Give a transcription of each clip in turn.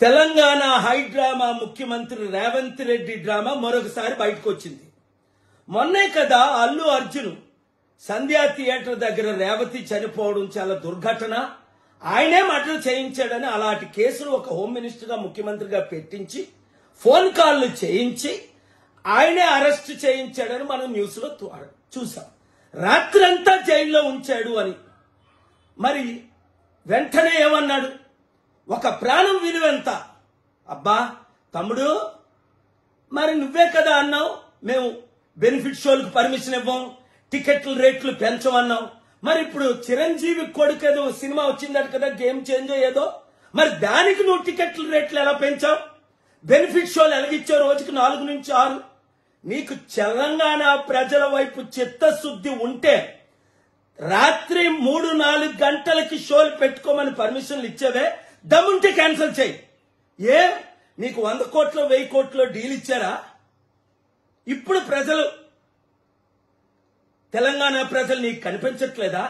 Telangana high drama ముఖ్యమంత్రి Revanth Reddy drama మరొకసారి బయటకు వచ్చింది. మొన్నే కదా అల్లు అర్జున్ సంధ్యా థియేటర్ దగ్గర రేవతి చనిపోవడం చాలా దుర్ఘటన, ఆయనే మర్డర్ చేయించాడని అలాంటి కేసులు ఒక హోమ్ మినిస్టర్గా ముఖ్యమంత్రిగా పెట్టించి ఫోన్ కాల్లు చేయించి ఆయనే అరెస్ట్ చేయించాడని మనం న్యూస్ లో చూసాం. రాత్రంతా జైల్లో ఉంచాడు అని. మరి వెంటనే ఏమన్నాడు? ఒక ప్రాణం విలువెంత? అబ్బా తమ్ముడు, మరి నువ్వే కదా అన్నావు మేము బెనిఫిట్ షోలకు పర్మిషన్ ఇవ్వం, టికెట్ల రేట్లు పెంచమన్నావు. మరి ఇప్పుడు చిరంజీవి కొడుకు ఏదో సినిమా వచ్చిందట కదా, గేమ్ చేంజ్ ఏదో, మరి దానికి నువ్వు టికెట్ల రేట్లు ఎలా పెంచావు? బెనిఫిట్ షోలు ఎలాగిచ్చావు? రోజుకి 4 నుంచి 6. నీకు తెలంగాణ ప్రజల వైపు చిత్తశుద్ధి ఉంటే రాత్రి 3-4 గంటలకి షోలు పెట్టుకోమని పర్మిషన్లు ఇచ్చేవే, దమ్ముంటే క్యాన్సిల్ చేయి. నీకు 100 కోట్లు 1000 కోట్లు డీల్ ఇచ్చారా? ఇప్పుడు ప్రజలు, తెలంగాణ ప్రజలు నీకు కనిపించట్లేదా?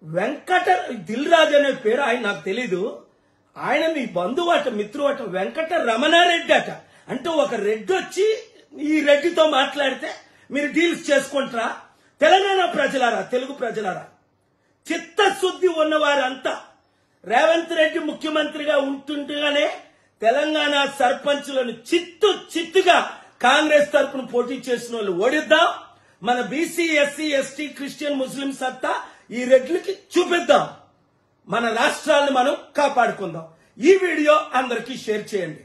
వెంకట దిల్ రాజు అనే పేరు ఆయన నాకు తెలీదు, ఆయన మీ బంధువు అట, మిత్రువు అట, వెంకట రమణారెడ్డి అట. అంటే ఒక రెడ్డి వచ్చి ఈ రెడ్డితో మాట్లాడితే మీరు డీల్స్ చేసుకుంటారా? తెలంగాణ ప్రజలారా, తెలుగు ప్రజలారా, చిత్తశుద్ధి ఉన్నవారంతా రేవంత్ రెడ్డి ముఖ్యమంత్రిగా ఉంటుండగానే తెలంగాణ సర్పంచులను చిత్తుగా కాంగ్రెస్ తరఫున పోటీ చేసిన వాళ్ళు ఓడిద్దాం. మన బీసీ, ఎస్సీ, ఎస్టీ, క్రిస్టియన్, ముస్లిం సత్తా ఈ రెడ్లకి చూపిద్దాం. మన రాష్ట్రాలను మనం కాపాడుకుందాం. ఈ వీడియో అందరికీ షేర్ చేయండి.